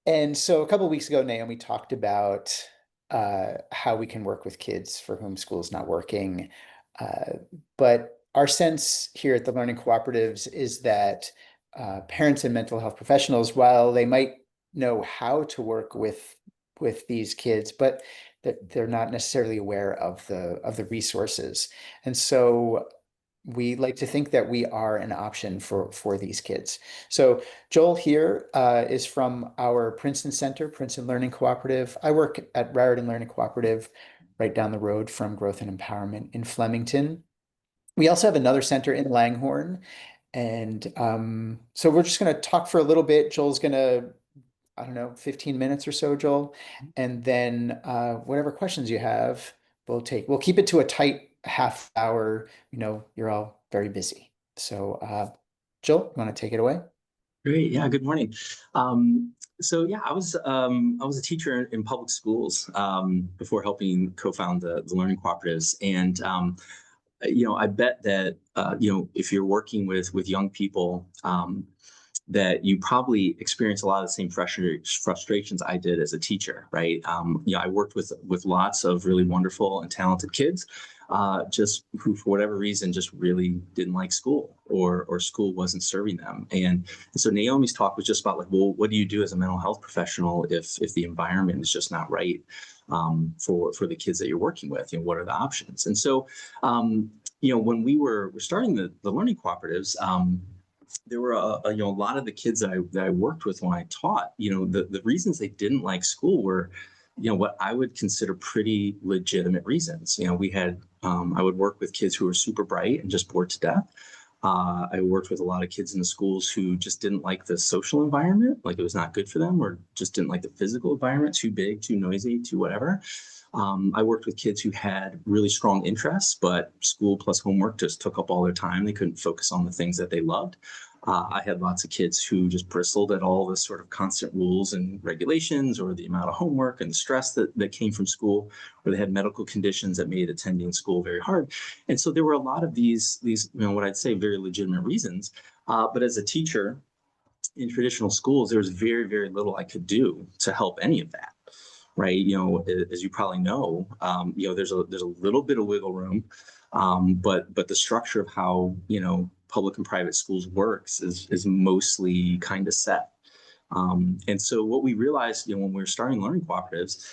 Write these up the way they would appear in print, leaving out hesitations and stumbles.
And so a couple of weeks ago, Naomi talked about how we can work with kids for whom school is not working. Uh, but our sense here at the Learning Cooperatives is that parents and mental health professionals, while they might know how to work with these kids, but that they're not necessarily aware of the resources. And so we like to think that we are an option for these kids. So Joel here is from our Princeton Center, Princeton Learning Cooperative. I work at Raritan Learning Cooperative right down the road from Growth and Empowerment in Flemington. We also have another center in Langhorne. And so we're just going to talk for a little bit. Joel's going to, I don't know, 15 minutes or so, Joel. And then whatever questions you have, we'll keep it to a tight half hour. You know, you're all very busy. So, Joel, you want to take it away? Great. Yeah. Good morning. So yeah, I was a teacher in public schools before helping co-found the Learning Cooperatives, and I bet that if you're working with young people, that you probably experience a lot of the same frustrations I did as a teacher, right? I worked with lots of really wonderful and talented kids, just who, for whatever reason, just really didn't like school, or school wasn't serving them. And so Naomi's talk was just about like, well, what do you do as a mental health professional if the environment is just not right for the kids that you're working with? What are the options? And so, when we were starting the learning cooperatives. There were a lot of the kids that I worked with when I taught, the reasons they didn't like school were, what I would consider pretty legitimate reasons. We had I would work with kids who were super bright and just bored to death. I worked with a lot of kids in the schools who just didn't like the social environment, like it was not good for them, or just didn't like the physical environment, too big, too noisy, too whatever. I worked with kids who had really strong interests, but school plus homework just took up all their time. They couldn't focus on the things that they loved. I had lots of kids who just bristled at all the sort of constant rules and regulations, or the amount of homework and the stress that came from school, or they had medical conditions that made attending school very hard. And so there were a lot of these what I'd say very legitimate reasons. But as a teacher in traditional schools, there was very, very little I could do to help any of that. Right. As you probably know, there's a little bit of wiggle room, but the structure of how, public and private schools works is mostly kind of set. And so what we realized, when we were starting learning cooperatives,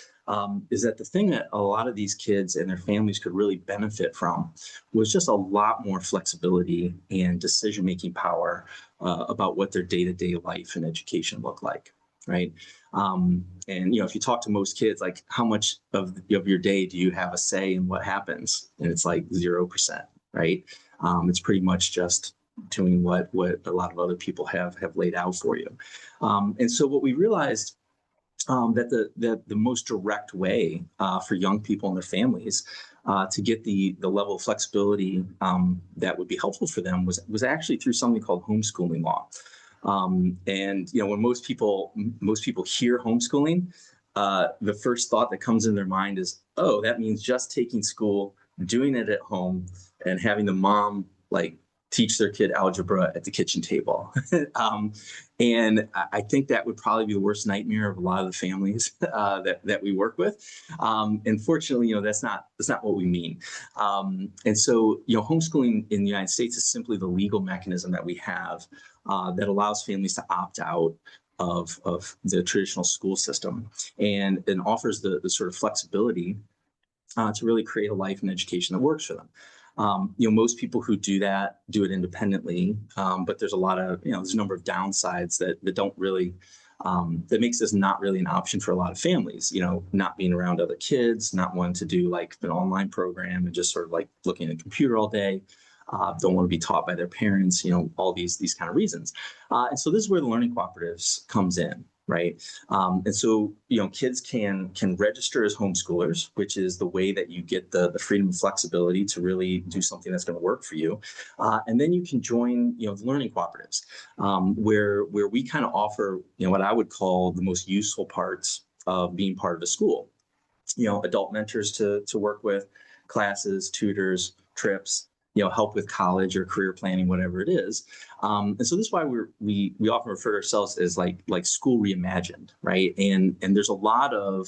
is that the thing that a lot of these kids and their families could really benefit from was just a lot more flexibility and decision-making power about what their day-to-day life and education look like. Right. And if you talk to most kids, like, how much of your day do you have a say in what happens? And it's like 0%. Right. It's pretty much just doing what a lot of other people have laid out for you. And so what we realized, that the most direct way for young people and their families to get the level of flexibility that would be helpful for them was actually through something called homeschooling law. And when most people hear homeschooling, the first thought that comes in their mind is, oh, that means just taking school, doing it at home, and having the mom like teach their kid algebra at the kitchen table. And I think that would probably be the worst nightmare of a lot of the families that we work with. And fortunately, that's not what we mean. And so, homeschooling in the United States is simply the legal mechanism that we have that allows families to opt out of the traditional school system, and offers the sort of flexibility to really create a life and education that works for them. Most people who do that do it independently, but there's a lot of, there's a number of downsides that don't really, that makes this not really an option for a lot of families, not being around other kids, not wanting to do like an online program and just sort of like looking at a computer all day. Don't want to be taught by their parents, all these kind of reasons. And so this is where the learning cooperatives comes in, right? And so, kids can register as homeschoolers, which is the way that you get the freedom and flexibility to really do something that's going to work for you. And then you can join, the learning cooperatives, where we kind of offer, what I would call the most useful parts of being part of a school. Adult mentors to work with, classes, tutors, trips, help with college or career planning, whatever it is. And so this is why we often refer to ourselves as like school reimagined, right? And there's a lot of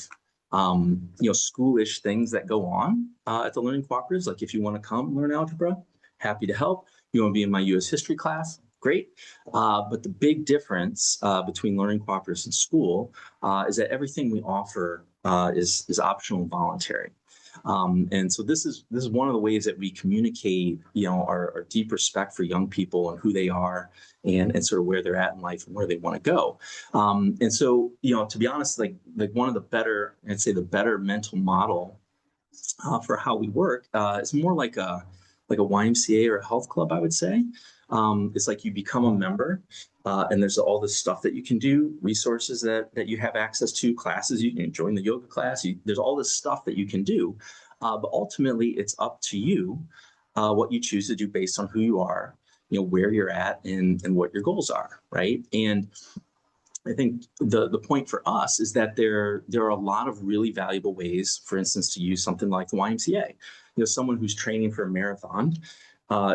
schoolish things that go on at the Learning Cooperatives. Like if you want to come learn algebra, happy to help. You want to be in my U.S. history class, great. But the big difference between Learning Cooperatives and school is that everything we offer is optional and voluntary. And so this is one of the ways that we communicate, our deep respect for young people and who they are, and sort of where they're at in life and where they want to go. And so, to be honest, like one of the better, I'd say the better mental model for how we work is more like a YMCA or a health club, I would say. It's like you become a member, and there's all this stuff that you can do, resources that you have access to, classes, you can join the yoga class, there's all this stuff that you can do. But ultimately, it's up to you what you choose to do based on who you are, where you're at, and what your goals are, right? And I think the point for us is that there are a lot of really valuable ways, for instance, to use something like the YMCA. Someone who's training for a marathon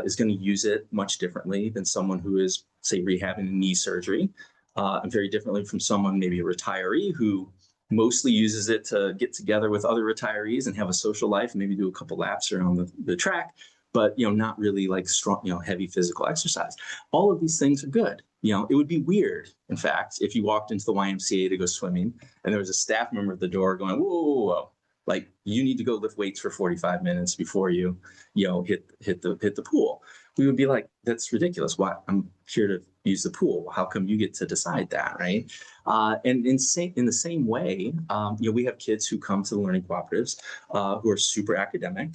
is going to use it much differently than someone who is, say, rehabbing a knee surgery, and very differently from someone, maybe a retiree, who mostly uses it to get together with other retirees and have a social life, and maybe do a couple laps around the track, but not really like strong, heavy physical exercise. All of these things are good. It would be weird, in fact, if you walked into the YMCA to go swimming and there was a staff member at the door going, whoa, whoa, whoa. Like, you need to go lift weights for 45 minutes before you hit the pool. We would be like, that's ridiculous. Why? I'm here to use the pool. How come you get to decide that, right? And in the same way, we have kids who come to the Learning Cooperatives who are super academic,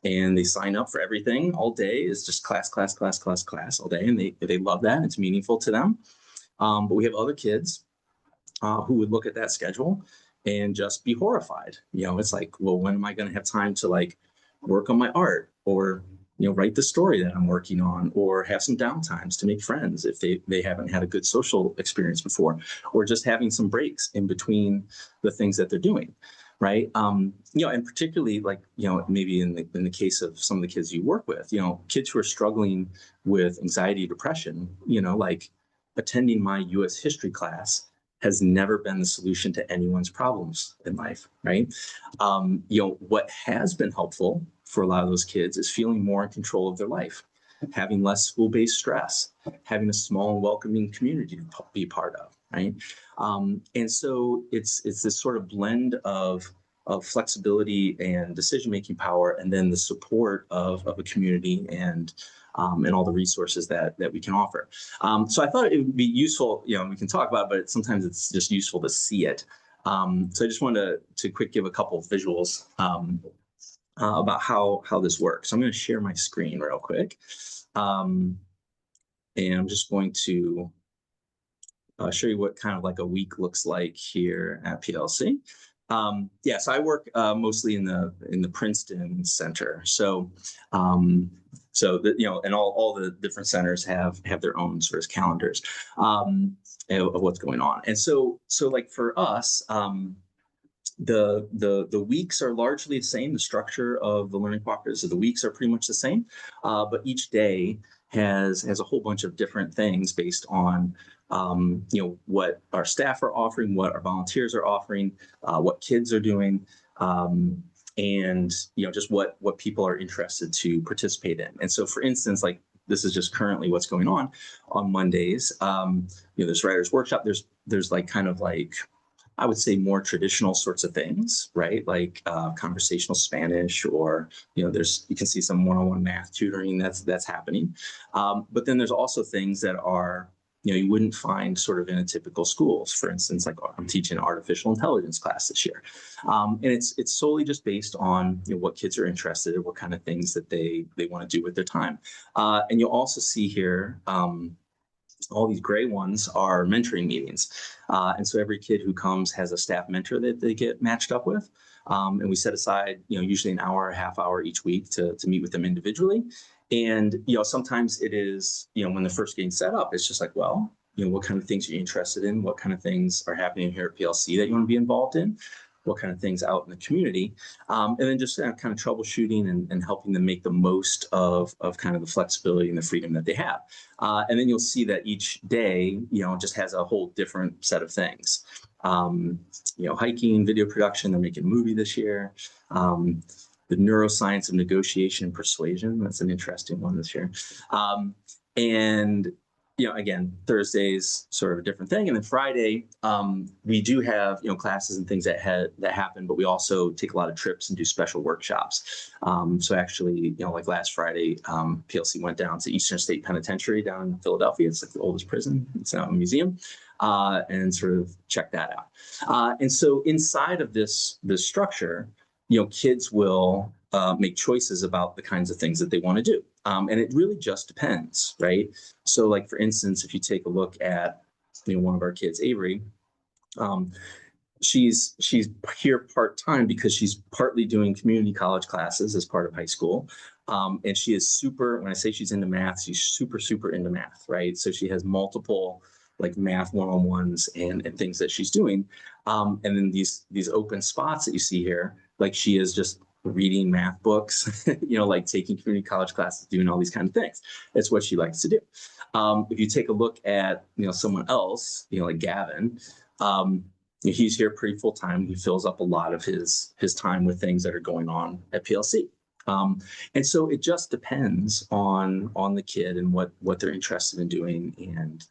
and they sign up for everything all day. Is just class, class, class, class, class all day, and they love that. It's meaningful to them. But we have other kids who would look at that schedule and just be horrified. It's like, well, when am I going to have time to like work on my art, or write the story that I'm working on, or have some downtimes to make friends if they haven't had a good social experience before, or just having some breaks in between the things that they're doing. Right. And particularly like, maybe in the case of some of the kids you work with, kids who are struggling with anxiety, depression, like attending my U.S. history class has never been the solution to anyone's problems in life. Right. What has been helpful for a lot of those kids is feeling more in control of their life, having less school-based stress, having a small and welcoming community to be part of, right? And so it's this sort of blend of flexibility and decision-making power, and then the support of a community and all the resources that we can offer. So I thought it would be useful, we can talk about it, but sometimes it's just useful to see it. So I just wanted to quick give a couple of visuals about how this works. So I'm going to share my screen real quick. And I'm just going to show you what kind of like a week looks like here at PLC. So I work mostly in the Princeton Center. So and all the different centers have their own sort of calendars of what's going on. And so like for us, the weeks are largely the same. The structure of the Learning Cooperatives, so the weeks are pretty much the same, but each day has a whole bunch of different things based on what our staff are offering, what our volunteers are offering, what kids are doing, and just what people are interested to participate in. And so, for instance, like this is just currently what's going on Mondays. There's writers' workshop. There's like kind of like, I would say, more traditional sorts of things, right? Like conversational Spanish, or you can see some one-on-one math tutoring that's happening. But then there's also things that are you wouldn't find sort of in a typical schools. For instance, like I'm teaching an artificial intelligence class this year, and it's solely just based on what kids are interested in, what kind of things that they want to do with their time. And you'll also see here. All these gray ones are mentoring meetings. And so every kid who comes has a staff mentor that they get matched up with. And we set aside, usually an hour, a half hour each week to meet with them individually. And, sometimes it is, when they're first getting set up, it's just like, well, what kind of things are you interested in? What kind of things are happening here at PLC that you want to be involved in? what kind of things out in the community, and then just kind of troubleshooting and helping them make the most of kind of the flexibility and the freedom that they have. And then you'll see that each day, just has a whole different set of things. Hiking, video production, they're making a movie this year. The neuroscience of negotiation and persuasion, that's an interesting one this year. And again, Thursday's sort of a different thing. And then Friday, we do have, classes and things that happen, but we also take a lot of trips and do special workshops. So actually, like last Friday, PLC went down to Eastern State Penitentiary down in Philadelphia. It's like the oldest prison. It's now a museum, and sort of check that out. And so inside of this structure, kids will make choices about the kinds of things that they want to do. And it really just depends, right? So like, for instance, if you take a look at, one of our kids, Avery, she's here part-time because she's partly doing community college classes as part of high school. And she is super, when I say she's into math, she's super, super into math, right? So she has multiple like math one-on-ones and things that she's doing. And then these open spots that you see here, like she is just reading math books, like taking community college classes, doing all these kind of things. It's what she likes to do. If you take a look at, someone else, like Gavin, he's here pretty full time. He fills up a lot of his time with things that are going on at PLC. And so it just depends on the kid and what they're interested in doing, and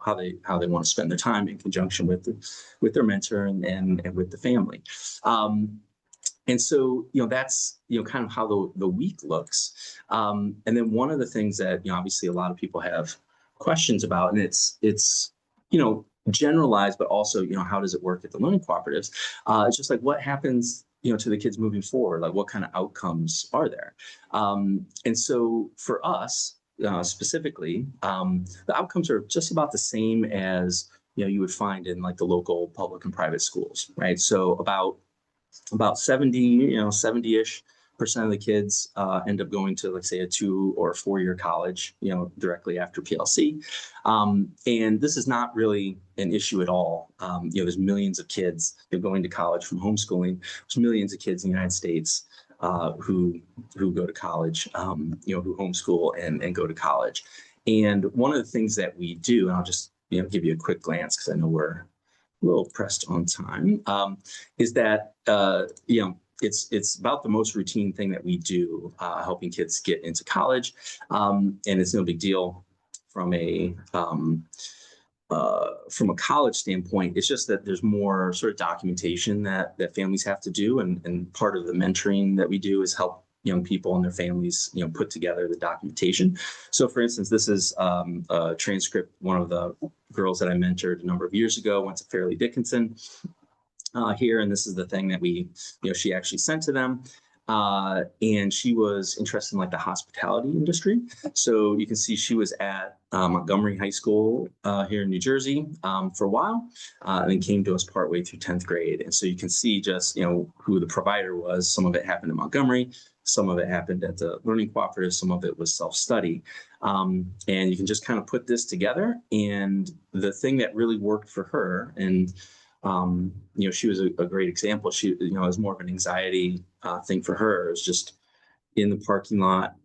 how they want to spend their time in conjunction with their mentor and with the family. And so, that's, kind of how the week looks. And then one of the things that, obviously a lot of people have questions about, and it's generalized, but also, how does it work at the learning cooperatives? It's just like, what happens, to the kids moving forward? Like, what kind of outcomes are there? And so for us, specifically, the outcomes are just about the same as, you would find in like the local public and private schools, right? So about 70-ish% of the kids end up going to, let's say, a 2 or 4 year college, directly after PLC. And this is not really an issue at all. There's millions of kids going to college from homeschooling. There's millions of kids in the United States who go to college, who homeschool and go to college. And one of the things that we do, and I'll just give you a quick glance because I know we're a little pressed on time, is that it's about the most routine thing that we do, helping kids get into college, and it's no big deal from a college standpoint. It's just that there's more sort of documentation that families have to do, and part of the mentoring that we do is help young people and their families, put together the documentation. So for instance, this is a transcript. One of the girls that I mentored a number of years ago went to Fairleigh Dickinson here. And this is the thing that she actually sent to them. And she was interested in like the hospitality industry. So you can see she was at Montgomery High School here in New Jersey for a while, and then came to us partway through 10th grade. And so you can see just, who the provider was. Some of it happened in Montgomery, some of it happened at the Learning Cooperative, some of it was self-study. And you can just kind of put this together. And the thing that really worked for her, and she was a great example. She, it was more of an anxiety thing for her. It was just in the parking lot,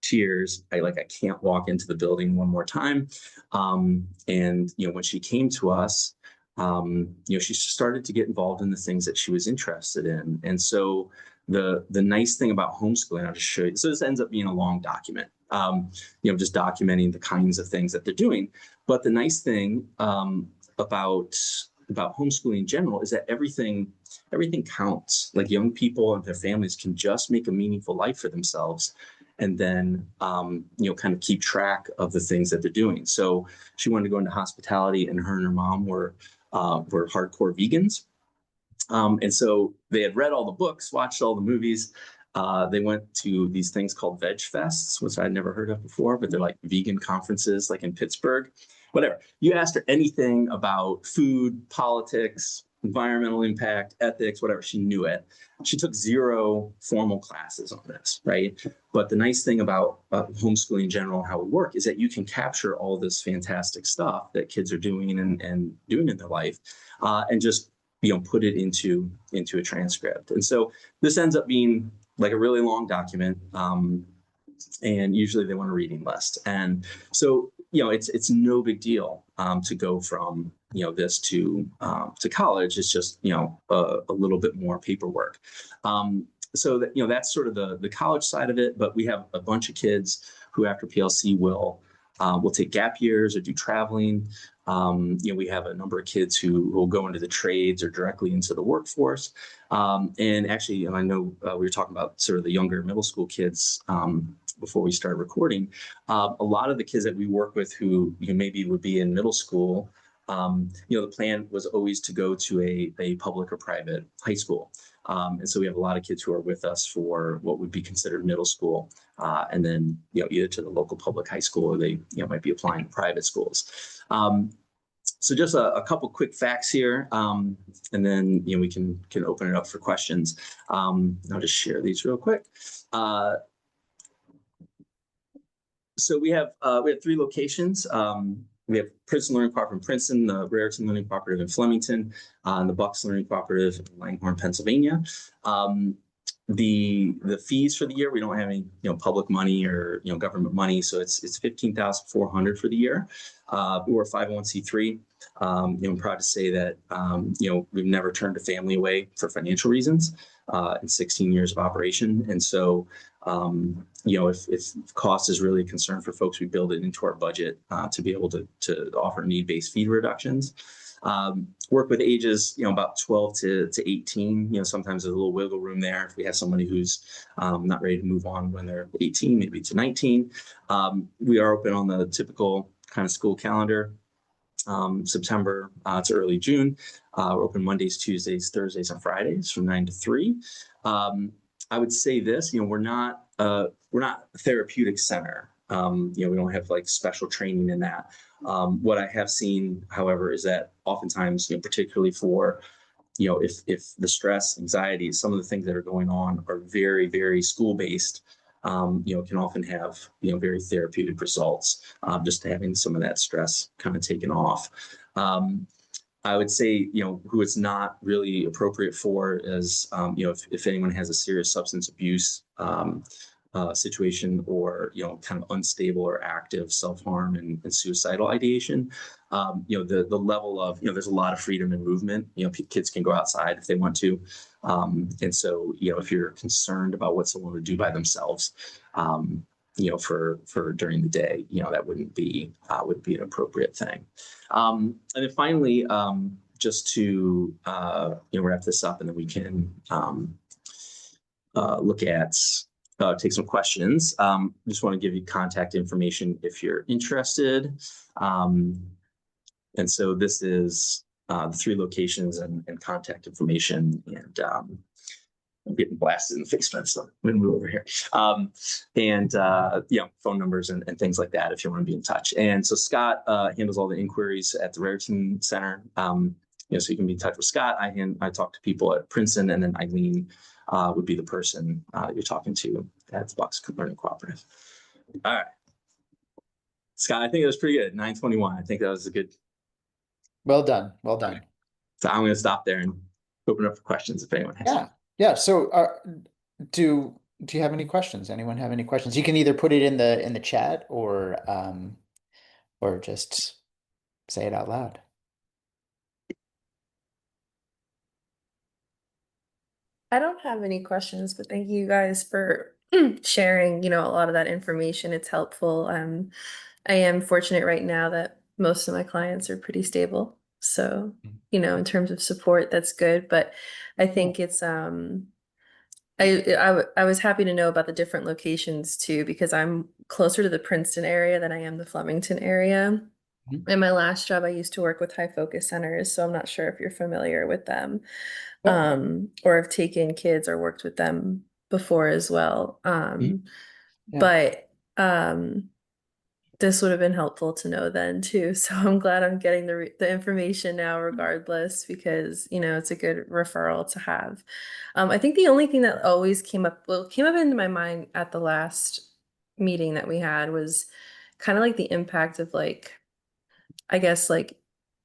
tears. I can't walk into the building one more time. And, when she came to us, she started to get involved in the things that she was interested in. And so the nice thing about homeschooling, I'll just show you. So this ends up being a long document, just documenting the kinds of things that they're doing. But the nice thing about homeschooling in general is that everything counts. Like, young people and their families can just make a meaningful life for themselves, and then kind of keep track of the things that they're doing. So she wanted to go into hospitality, and her mom were hardcore vegans. And so they had read all the books, watched all the movies. They went to these things called veg fests, which I'd never heard of before, but they're like vegan conferences, like in Pittsburgh. Whatever. You asked her anything about food, politics, environmental impact, ethics, whatever, she knew it. She took 0 formal classes on this, right? But the nice thing about homeschooling in general and how we work is that you can capture all this fantastic stuff that kids are doing and doing in their life, and just put it into a transcript. And so this ends up being like a really long document. And usually they want a reading list. And so, it's no big deal to go from, this to college. It's just, a little bit more paperwork. So that, that's sort of the college side of it. But we have a bunch of kids who after PLC will take gap years or do traveling. We have a number of kids who will go into the trades or directly into the workforce. And actually, I know we were talking about sort of the younger middle school kids before we started recording. A lot of the kids that we work with who maybe would be in middle school, the plan was always to go to a public or private high school. And so we have a lot of kids who are with us for what would be considered middle school, and then either to the local public high school or they might be applying to private schools. So just a couple quick facts here, and then we can open it up for questions. I'll just share these real quick. So we have 3 locations. We have Princeton Learning Cooperative in Princeton, the Raritan Learning Cooperative in Flemington, and the Bucks Learning Cooperative in Langhorne, Pennsylvania. The fees for the year, we don't have any public money or government money, so it's $15,400 for the year. We're a 501c3. I'm proud to say that we've never turned a family away for financial reasons in 16 years of operation, and so if cost is really a concern for folks, we build it into our budget to be able to offer need-based fee reductions. Work with ages, about 12 to 18. Sometimes there's a little wiggle room there. If we have somebody who's not ready to move on when they're 18, maybe to 19. We are open on the typical kind of school calendar, September to early June. We're open Mondays, Tuesdays, Thursdays, and Fridays from 9 to 3. I would say this, we're not a therapeutic center. We don't have like special training in that. What I have seen, however, is that oftentimes, particularly for, if the stress, anxiety, some of the things that are going on are very, very school-based, can often have, very therapeutic results, just having some of that stress kind of taken off. I would say, who it's not really appropriate for is, if anyone has a serious substance abuse situation or, kind of unstable or active self-harm and suicidal ideation. The level of, there's a lot of freedom in movement. Kids can go outside if they want to. And so, if you're concerned about what someone would do by themselves, for during the day, that wouldn't be an appropriate thing. And then finally, just to wrap this up, and then we can look at take some questions. Just want to give you contact information if you're interested. And so this is the 3 locations and contact information. And I'm getting blasted in the face, but so I'm going to move over here. And phone numbers and things like that if you want to be in touch. And so Scott handles all the inquiries at the Raritan Center. So you can be in touch with Scott. I talk to people at Princeton, and then Eileen would be the person you're talking to at the Bucks Learning Cooperative. All right. Scott, I think that was pretty good. 9:21. I think that was a good. Well done. Well done. Right. So I'm going to stop there and open up for questions if anyone has. Yeah. Yeah. So do you have any questions? Anyone have any questions? You can either put it in the chat or just say it out loud. I don't have any questions, but thank you guys for sharing, a lot of that information. It's helpful. I am fortunate right now that most of my clients are pretty stable. So, in terms of support, that's good. But I think it's I was happy to know about the different locations too, because I'm closer to the Princeton area than I am the Flemington area. In my last job, I used to work with high focus centers, so I'm not sure if you're familiar with them, or have taken kids or worked with them before as well. But this would have been helpful to know then too. So I'm glad I'm getting the information now regardless, because, it's a good referral to have. I think the only thing that always came up into my mind at the last meeting that we had was kind of like the impact of like, I guess like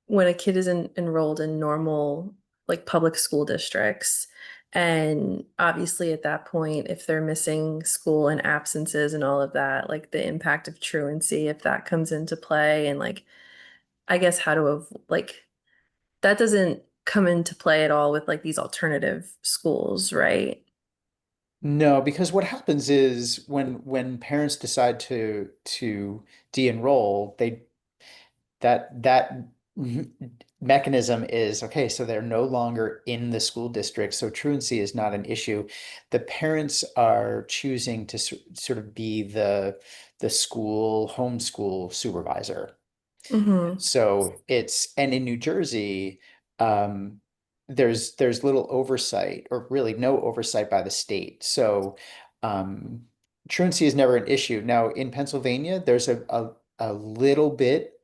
when a kid is enrolled in normal like public school districts. And obviously at that point, if they're missing school and absences and all of that, like the impact of truancy, if that comes into play, and like, I guess how to like that doesn't come into play at all with like these alternative schools, right? No, because what happens is when parents decide to de-enroll, they that mechanism is okay, so they're no longer in the school district, so truancy is not an issue. The parents are choosing to sort of be the school homeschool supervisor. Mm-hmm. So and in New Jersey, um, there's little oversight, or really no oversight by the state. So um, truancy is never an issue. Now in Pennsylvania, there's a little bit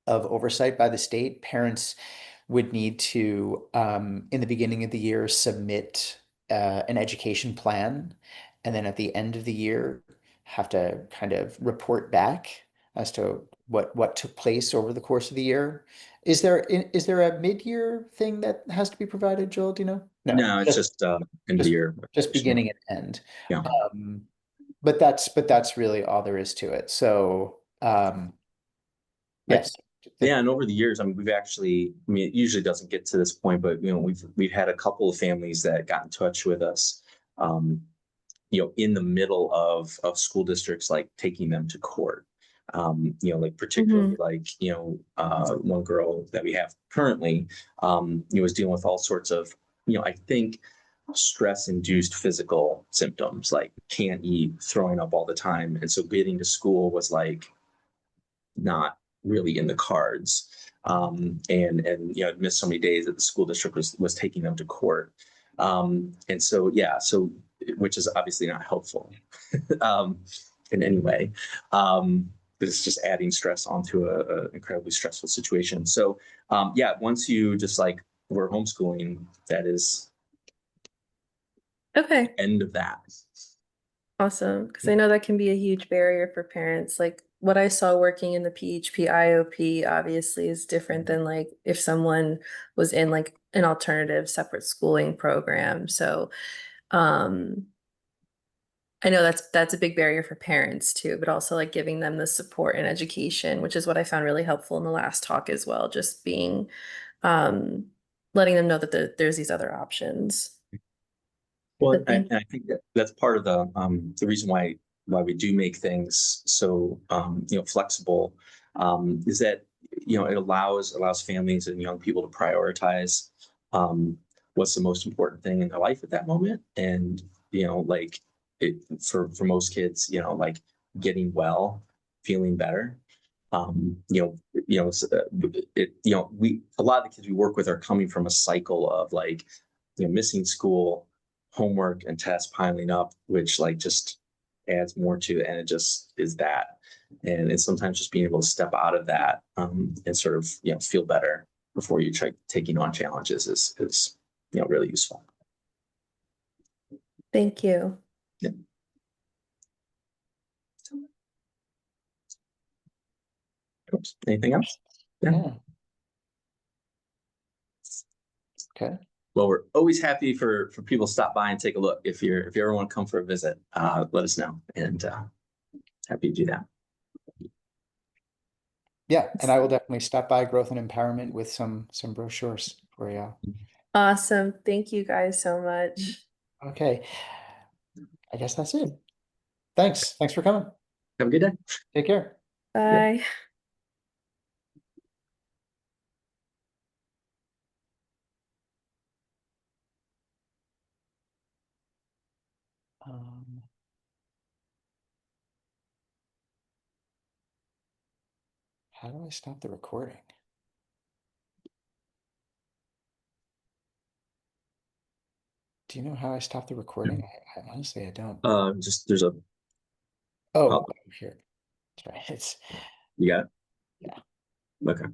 of oversight by the state. Parents would need to, in the beginning of the year, submit an education plan, and then at the end of the year, have to kind of report back as to what took place over the course of the year. Is there a mid-year thing that has to be provided, Joel? Do you know? No, No, it's just end of the just year. just beginning and end. Yeah. But that's really all there is to it. So yes. Yeah, and over the years, I mean, we've actually, I mean, it usually doesn't get to this point, but we've had a couple of families that got in touch with us, um, in the middle of school districts, like taking them to court. Like particularly like, one girl that we have currently, was dealing with all sorts of, I think stress-induced physical symptoms, like can't eat, throwing up all the time. And so getting to school was like not really in the cards. And missed so many days that the school district was taking them to court. And so yeah, so which is obviously not helpful in any way. But it's just adding stress onto a incredibly stressful situation. So yeah, once you just like we're homeschooling, that is Okay. the end of that. Awesome. Because I know that can be a huge barrier for parents. Like what I saw working in the PHP IOP obviously is different than like if someone was in like an alternative separate schooling program. So um I know that's a big barrier for parents too, but also like giving them the support and education, which is what I found really helpful in the last talk as well. Just being letting them know that there's these other options. Well, But and I think that that's part of the reason why we do make things so flexible, is that it allows families and young people to prioritize what's the most important thing in their life at that moment, and like for most kids, like getting well, feeling better. We a lot of the kids we work with are coming from a cycle of like missing school, homework and tests piling up, which like just adds more to it, and it just is that. And it's sometimes just being able to step out of that, and sort of feel better before you try taking on challenges is really useful. thank you. Yeah. Oops. Anything else? Yeah. Okay. Well, we're always happy for people to stop by and take a look. If you ever want to come for a visit, let us know, and happy to do that. Yeah, and I will definitely stop by Growth and Empowerment with some brochures for you. Awesome. Thank you guys so much. Okay, I guess that's it. Thanks. Thanks for coming. Have a good day. Take care. Bye. Um, how do I stop the recording? Do you know how I stop the recording? I honestly, I don't. Just there's a Oh, here. That's right. It's you got it? yeah. Okay.